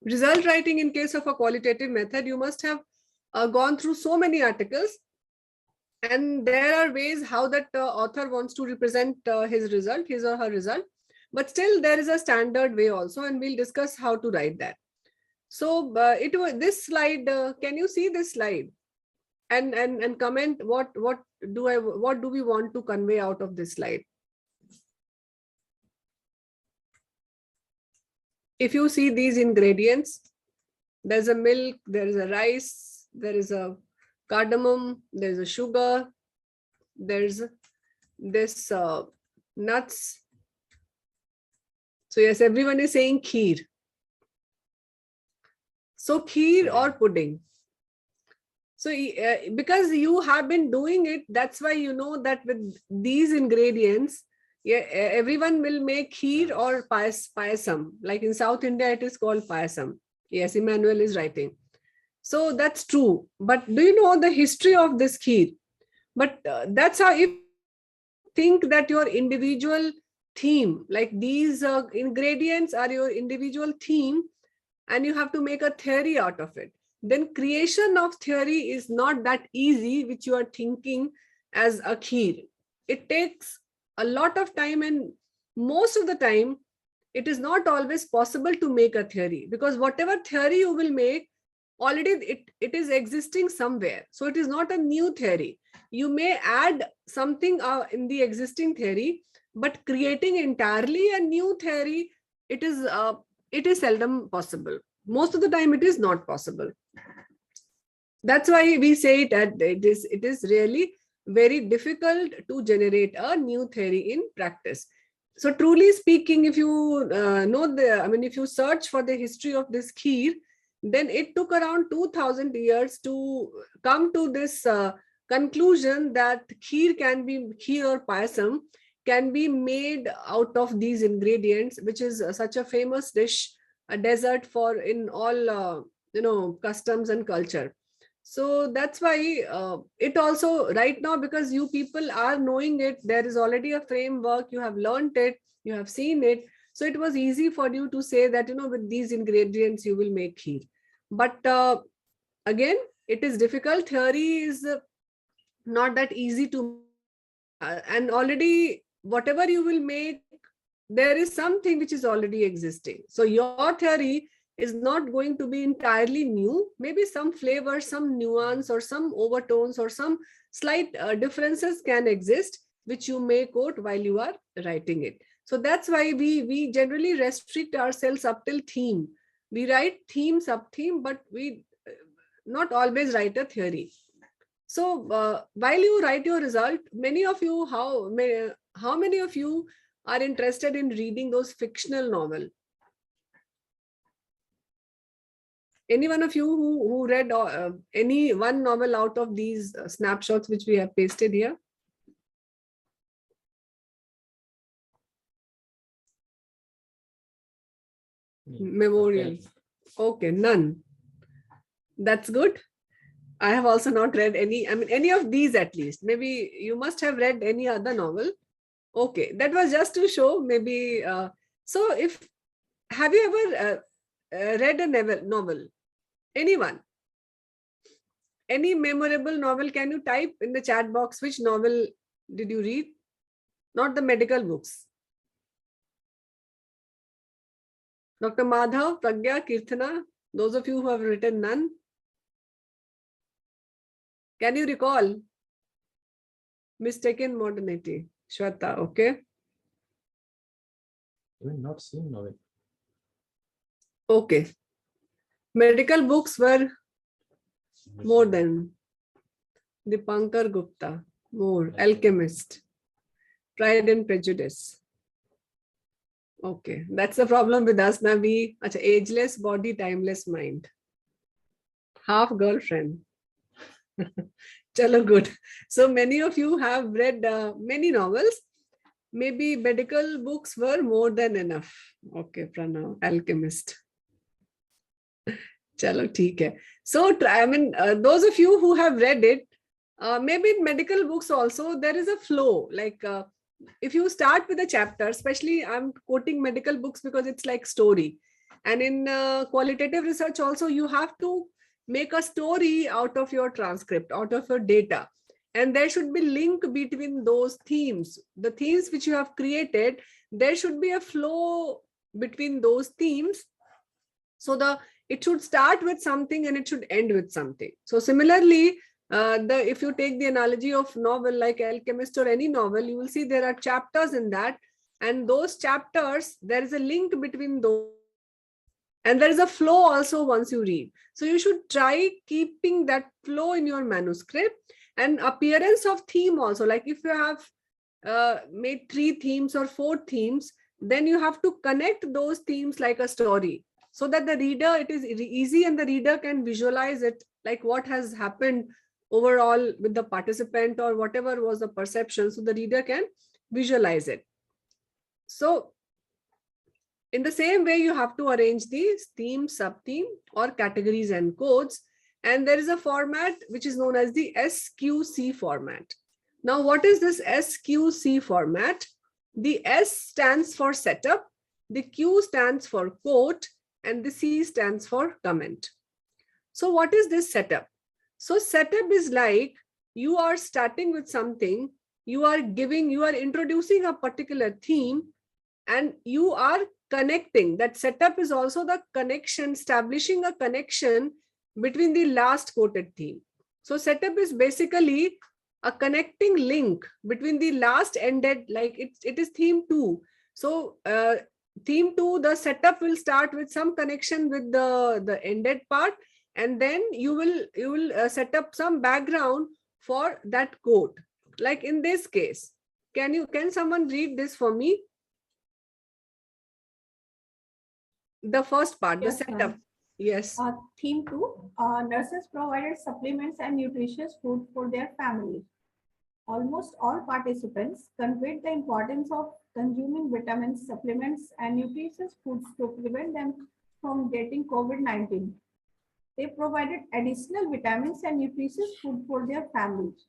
Result writing in case of a qualitative method, you must have gone through so many articles, and there are ways how that author wants to represent his result, his or her result. But still there is a standard way also, and we'll discuss how to write that. So this slide, can you see this slide? And comment what do we want to convey out of this slide? If you see these ingredients, there's a milk, there is a rice, there is a cardamom, there's a sugar, there's this nuts. So yes, everyone is saying kheer. So kheer or pudding. So because you have been doing it, that's why you know that with these ingredients, yeah, everyone will make kheer or payasam. Like in South India, it is called payasam. Yes, Emmanuel is writing. So that's true. But do you know the history of this kheer? But that's how, if you think that your individual theme, like these ingredients are your individual theme, and you have to make a theory out of it, then creation of theory is not that easy, which you are thinking as a kheer. It takes a lot of time, and most of the time, it is not always possible to make a theory, because whatever theory you will make, already it is existing somewhere. So it is not a new theory. You may add something in the existing theory, but creating entirely a new theory, it is seldom possible. Most of the time, it is not possible. That's why we say it is really very difficult to generate a new theory in practice. So truly speaking, if you if you search for the history of this kheer, then it took around 2000 years to come to this conclusion that kheer or payasam can be made out of these ingredients, which is such a famous dish, a dessert for in all customs and culture. So that's why it also right now, because you people are knowing it, there is already a framework, you have learned it, you have seen it. So it was easy for you to say that, with these ingredients, you will make kheer. But again, it is difficult. Theory is not that easy to, and already whatever you will make, there is something which is already existing. So your theory is not going to be entirely new. Maybe some flavor, some nuance, or some overtones, or some slight differences can exist, which you may quote while you are writing it. So that's why we generally restrict ourselves up till theme. We write theme, sub-theme, but we not always write a theory. So while you write your result, how many of you are interested in reading those fictional novels? Any one of you who read any one novel out of these snapshots which we have pasted here? Memorial. Okay, none. That's good. I have also not read any of these at least. Maybe you must have read any other novel. Okay, that was just to show maybe. So have you ever read a novel? Anyone? Any memorable novel? Can you type in the chat box which novel did you read? Not the medical books. Dr. Madhav, Pragya, Kirtana, those of you who have written none. Can you recall? Mistaken Modernity. Shweta, okay. You have not seen novel. Okay. Medical books were more than Dipankar Gupta, more Alchemist, Pride and Prejudice. Okay, that's the problem with us now. Ageless body, timeless mind. Half girlfriend. Chalo, good. So many of you have read many novels. Maybe medical books were more than enough. Okay, Pranav, Alchemist. Chalo, theek hai. So, those of you who have read it, maybe in medical books also, there is a flow. Like if you start with a chapter, especially I'm quoting medical books because it's like story. And in qualitative research also, you have to make a story out of your transcript, out of your data. And there should be link between those themes. The themes which you have created, there should be a flow between those themes. So it should start with something and it should end with something. So similarly, if you take the analogy of novel like Alchemist or any novel, you will see there are chapters in that, and those chapters, there is a link between those, and there is a flow also once you read. So you should try keeping that flow in your manuscript, and appearance of theme also. Like if you have made 3 themes or 4 themes, then you have to connect those themes like a story, so that the reader, it is easy and the reader can visualize it, like what has happened overall with the participant or whatever was the perception, so the reader can visualize it. So in the same way, you have to arrange these theme, sub-theme, or categories and codes. And there is a format which is known as the SQC format. Now, what is this SQC format? The S stands for setup, the Q stands for quote, and the C stands for comment. So what is this setup? So setup is like you are starting with something, you are introducing a particular theme, and you are connecting. That setup is also the connection, establishing a connection between the last quoted theme. So setup is basically a connecting link between the last ended, like it is theme 2. So theme 2, the setup will start with some connection with the ended part, and then you will set up some background for that quote. Like in this case, can someone read this for me? The first part, yes, the setup. Yes. Theme 2, nurses provided supplements and nutritious food for their families. Almost all participants conveyed the importance of consuming vitamins, supplements, and nutritious foods to prevent them from getting COVID-19. They provided additional vitamins and nutritious food for their families.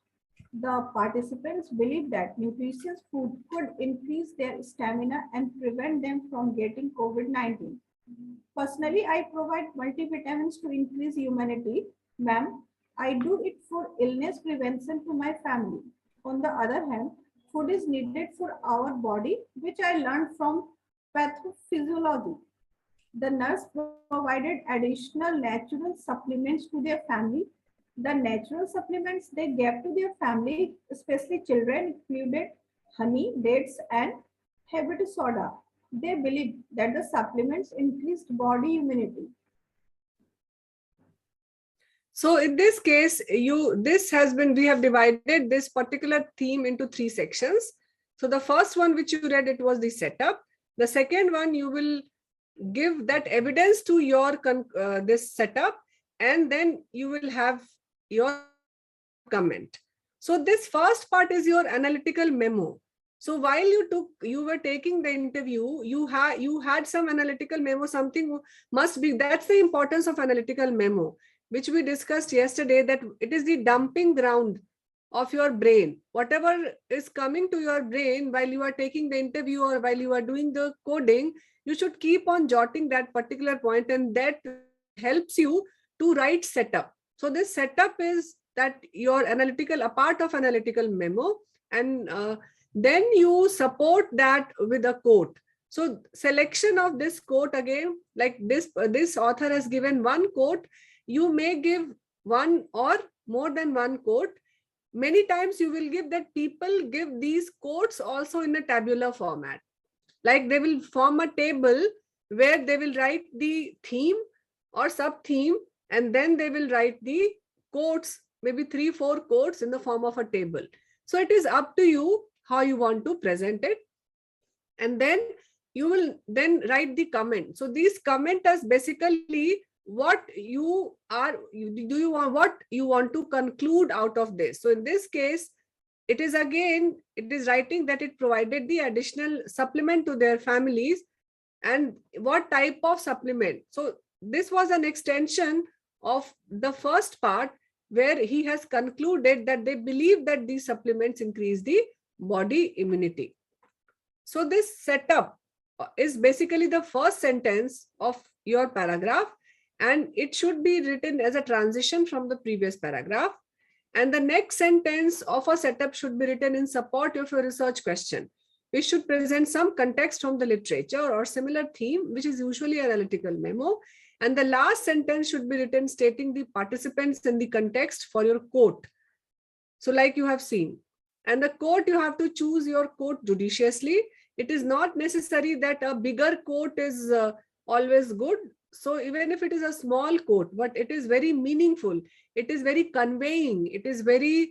The participants believed that nutritious food could increase their stamina and prevent them from getting COVID-19. Personally, I provide multivitamins to increase immunity. Ma'am, I do it for illness prevention to my family. On the other hand, food is needed for our body, which I learned from pathophysiology. The nurse provided additional natural supplements to their family. The natural supplements they gave to their family, especially children, included honey, dates, and habit soda. They believed that the supplements increased body immunity. So in this case, we have divided this particular theme into 3 sections. So the first one which you read, it was the setup. The second one, you will give that evidence to your this setup, and then you will have your comment. So this first part is your analytical memo. So while you were taking the interview, you had some analytical memo, something must be. That's the importance of analytical memo, which we discussed yesterday, that it is the dumping ground of your brain. Whatever is coming to your brain while you are taking the interview or while you are doing the coding, you should keep on jotting that particular point, and that helps you to write setup. So this setup is that your analytical, a part of analytical memo, and then you support that with a quote. So selection of this quote, again, like this author has given one quote, you may give one or more than one quote. Many times you will give that people give these quotes also in a tabular format. Like they will form a table where they will write the theme or sub-theme, and then they will write the quotes, maybe 3-4 quotes in the form of a table. So it is up to you how you want to present it. And then you will then write the comment. So these commenters basically what you want to conclude out of this. So in this case, it is writing that it provided the additional supplement to their families, and what type of supplement. So this was an extension of the first part, where he has concluded that they believe that these supplements increase the body immunity. So this setup is basically the first sentence of your paragraph, and it should be written as a transition from the previous paragraph. And the next sentence of a setup should be written in support of your research question. We should present some context from the literature or similar theme, which is usually an analytical memo. And the last sentence should be written stating the participants in the context for your quote. So like you have seen. And the quote, you have to choose your quote judiciously. It is not necessary that a bigger quote is always good. So even if it is a small quote, but it is very meaningful, it is very conveying, it is very,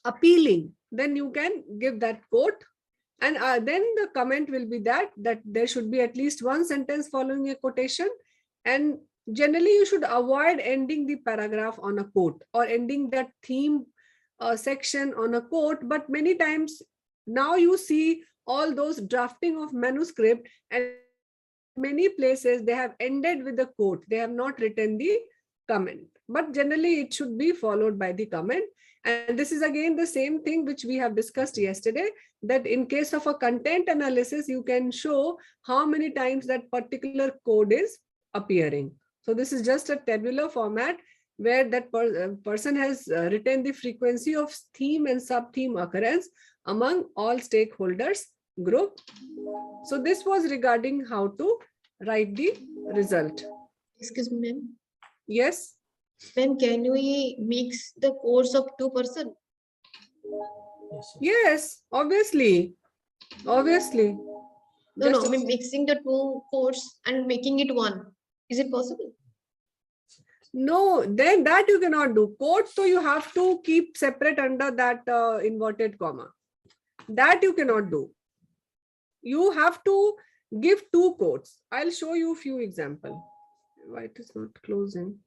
appealing, then you can give that quote. And then the comment will be that there should be at least one sentence following a quotation. And generally you should avoid ending the paragraph on a quote or ending that theme section on a quote. But many times now you see all those drafting of manuscript, and many places they have ended with the quote. They have not written the comment, but generally it should be followed by the comment. And this is again the same thing which we have discussed yesterday, that in case of a content analysis, you can show how many times that particular code is appearing. So this is just a tabular format where that person has written the frequency of theme and sub-theme occurrence among all stakeholders group. So this was regarding how to write the result. Excuse me, ma'am. Yes. Ma'am, can we mix the codes of two person? Yes, obviously. Obviously. No, I mean mixing the two codes and making it one. Is it possible? No, then that you cannot do. Quotes, so you have to keep separate under that inverted comma. That you cannot do. You have to give two quotes. I'll show you a few examples. Why it is not closing?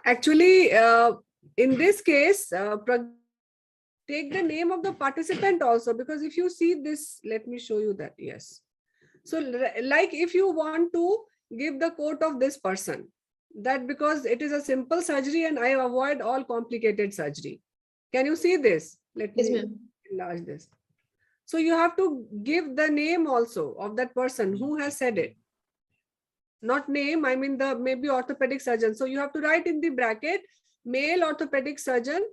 Actually, in this case, take the name of the participant also, because if you see this, let me show you that. Yes. So like if you want to give the quote of this person, that because it is a simple surgery and I avoid all complicated surgery. Can you see this? Let me enlarge this. So you have to give the name also of that person who has said it. Not name, I mean the maybe orthopedic surgeon. So you have to write in the bracket, male orthopedic surgeon,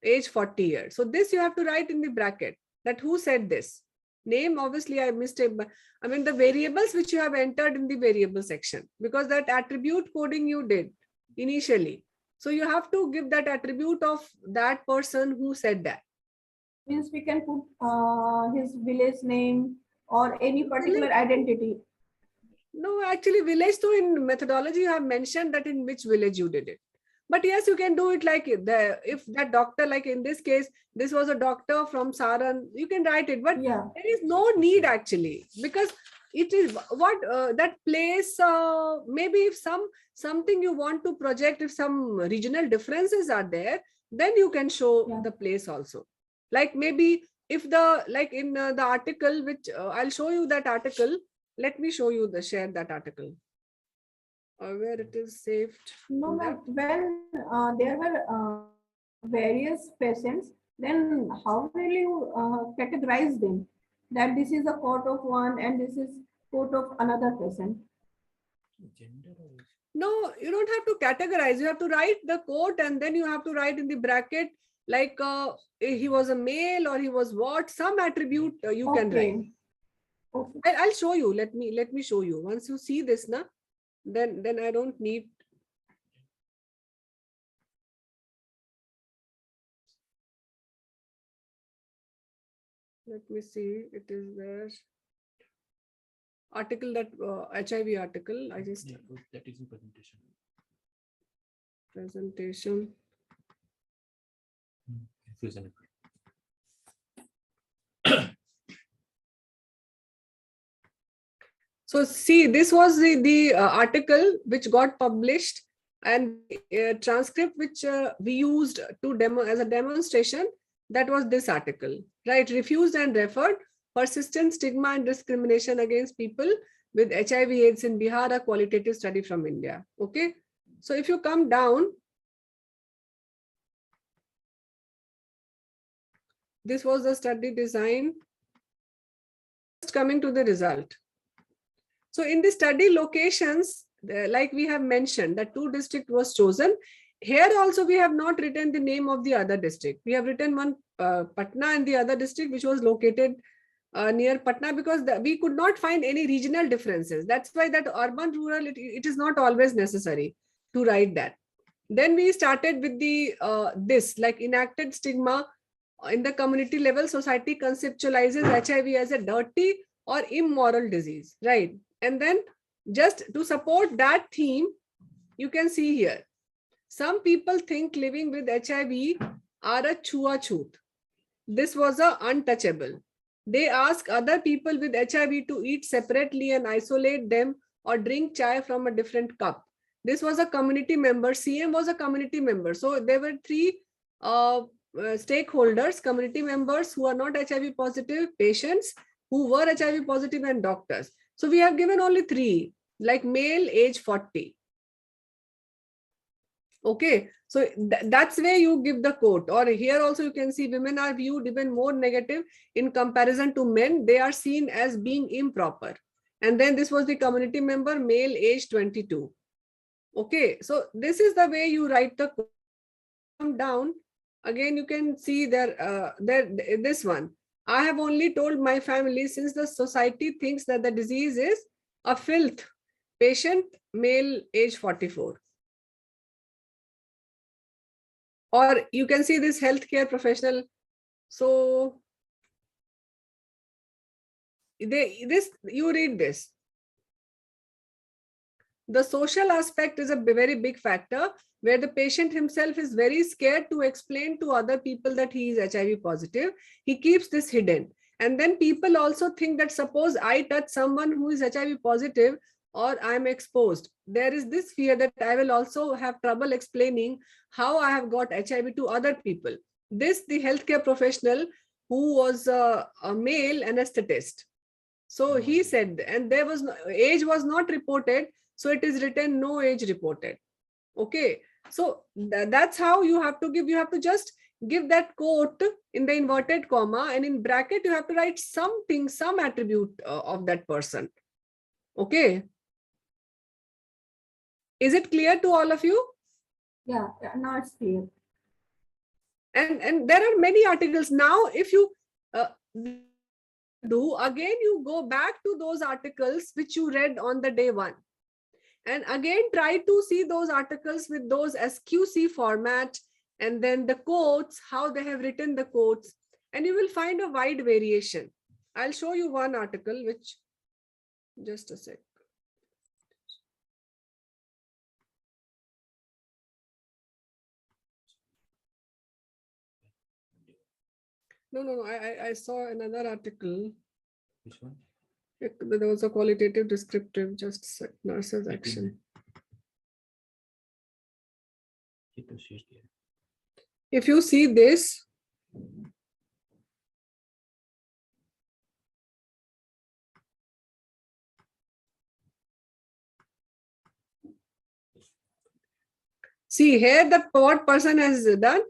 age 40 years. So this you have to write in the bracket, that who said this. Name, obviously I missed it, but I mean the variables which you have entered in the variable section, because that attribute coding you did initially. So you have to give that attribute of that person who said that. Means we can put his village name or any particular identity. No, actually village, so in methodology you have mentioned that in which village you did it. But yes, you can do it like if that doctor, like in this case, this was a doctor from Saran, you can write it, but yeah, there is no need actually, because it is what that place, maybe if something you want to project, if some regional differences are there, then you can show the place also. Like maybe if the, like in the article, which I'll show you that article. Let me show you share that article. Where it is saved. No, ma'am. When there were various patients, then how will you categorize them? That this is a coat of one and this is coat of another patient. No, you don't have to categorize. You have to write the quote, and then you have to write in the bracket, like he was a male or he was what, some attribute you can write. Okay. I'll show you. Let me show you. Once you see this, na, then I don't need. Let me see. It is there. Article, that HIV article. I just that is in presentation. Presentation. So see, this was the article which got published And transcript which we used to demo as a demonstration, that was this article, right? Refused and referred, persistent stigma and discrimination against people with HIV AIDS in Bihar, a qualitative study from India. Okay, so if you come down, this was the study design. Just coming to the result. So in the study locations, like we have mentioned, that 2 district was chosen. Here also we have not written the name of the other district. We have written one Patna and the other district which was located near Patna, because we could not find any regional differences. That's why that urban rural, it is not always necessary to write that. Then we started with the this like enacted stigma in the community level. Society conceptualizes HIV as a dirty or immoral disease, right? And then just to support that theme, you can see here, some people think living with HIV are a chua-chut. This was a untouchable. They ask other people with HIV to eat separately and isolate them, or drink chai from a different cup. This was a community member. CM was a community member. So there were 3 stakeholders, community members who are not HIV positive, patients who were HIV positive, and doctors. So we have given only 3, like male age 40. Okay, so that's where you give the quote. Or here also you can see women are viewed even more negative in comparison to men. They are seen as being improper. And then this was the community member, male age 22. Okay, so this is the way you write the quote. Come down again, you can see there, this one. I have only told my family since the society thinks that the disease is a filth. Patient, male age 44. Or you can see this healthcare professional. So you read this. The social aspect is a very big factor, where the patient himself is very scared to explain to other people that he is HIV positive. He keeps this hidden. And then people also think that suppose I touch someone who is HIV positive, or I am exposed, there is this fear that I will also have trouble explaining how I have got HIV to other people. This, the healthcare professional who was a male anesthetist. So he said, and there was no, age was not reported. So it is written no age reported. Okay. So that's how you have to give. You have to just give that quote in the inverted comma, and in bracket you have to write something, some attribute of that person. Okay. Is it clear to all of you? Yeah, now it's clear. And there are many articles. Now, if you do, again, you go back to those articles which you read on the day 1. And again, try to see those articles with those SQC format, and then the quotes, how they have written the quotes, and you will find a wide variation. I'll show you one article, which, just a sec. No, I saw another article. Which one? There was a qualitative descriptive, just a sec, nurses action. If you see this, see here that what person has done,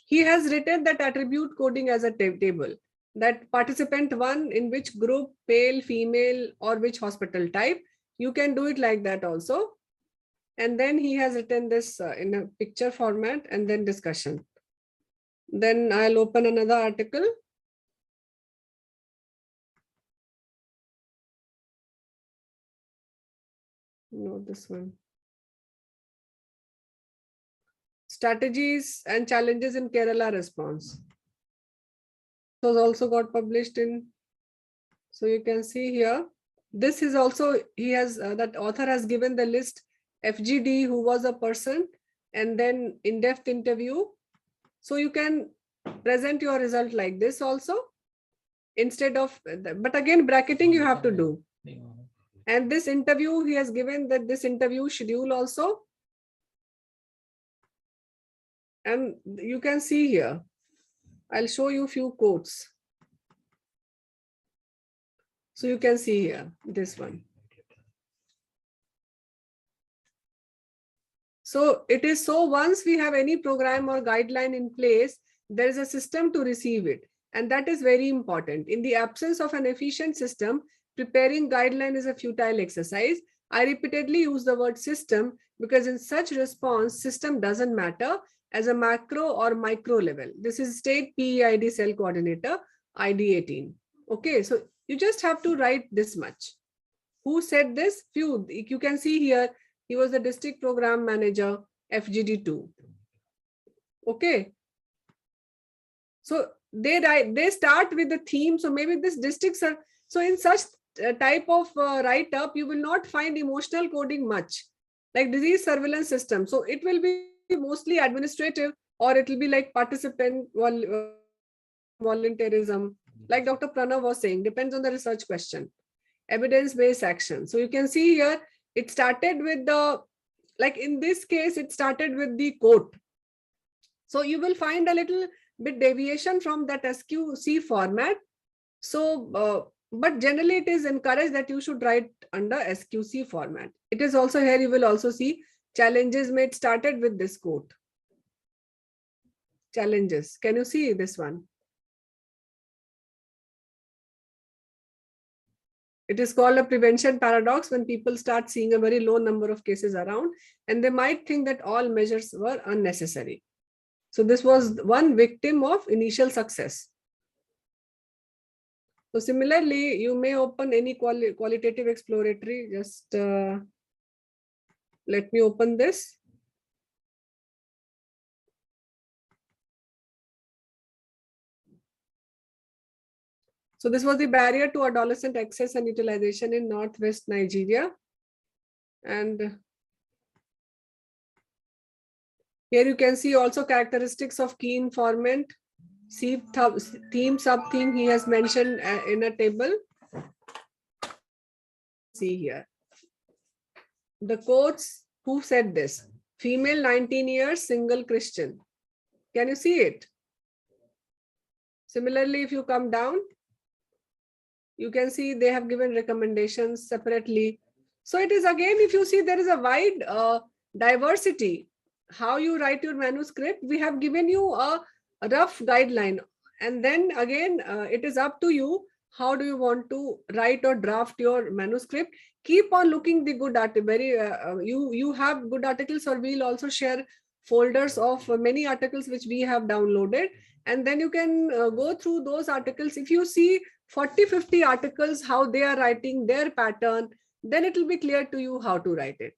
he has written that attribute coding as a table, that participant 1 in which group, male, female, or which hospital type. You can do it like that also. And then he has written this in a picture format, and then discussion. Then I'll open another article. No, this one. Strategies and challenges in Kerala response. It was also got published in. So you can see here. This is also, he has, that author has given the list, FGD, who was a person, and then in-depth interview. So you can present your result like this also, instead of, but again, bracketing you have to do. And this interview, he has given that this interview schedule also. And you can see here, I'll show you a few quotes. So you can see here, this one. So it is so once we have any program or guideline in place, there is a system to receive it. And that is very important. In the absence of an efficient system, preparing guideline is a futile exercise. I repeatedly use the word system because in such response, system doesn't matter as a macro or micro level. This is state PEID cell coordinator, ID 18. Okay, so you just have to write this much. Who said this? Few. You can see here, he was the district program manager, FGD2. Okay. So they start with the theme. So maybe this districts are, so in such type of write-up, you will not find emotional coding much, like disease surveillance system. So it will be mostly administrative, or it will be like participant volunteerism, like Dr. Pranav was saying, depends on the research question. Evidence-based action. So you can see here, it started with the, like in this case, it started with the quote. So you will find a little bit deviation from that SQC format. So, but generally it is encouraged that you should write under SQC format. It is also here, you will also see challenges made started with this quote. Challenges. Can you see this one? It is called a prevention paradox when people start seeing a very low number of cases around and they might think that all measures were unnecessary. So this was one victim of initial success. So similarly, you may open any qualitative exploratory. Just let me open this. So this was the barrier to adolescent access and utilization in Northwest Nigeria. And here you can see also characteristics of key informant. See theme, sub-theme he has mentioned in a table. See here. The quotes, who said this? Female 19 years, single Christian. Can you see it? Similarly, if you come down, you can see they have given recommendations separately. So it is again, if you see there is a wide diversity. How you write your manuscript, we have given you a rough guideline. And then again, it is up to you. How do you want to write or draft your manuscript? Keep on looking the good article. You have good articles, or we'll also share folders of many articles which we have downloaded. And then you can go through those articles. If you see 40-50 articles, how they are writing their pattern, then it will be clear to you how to write it.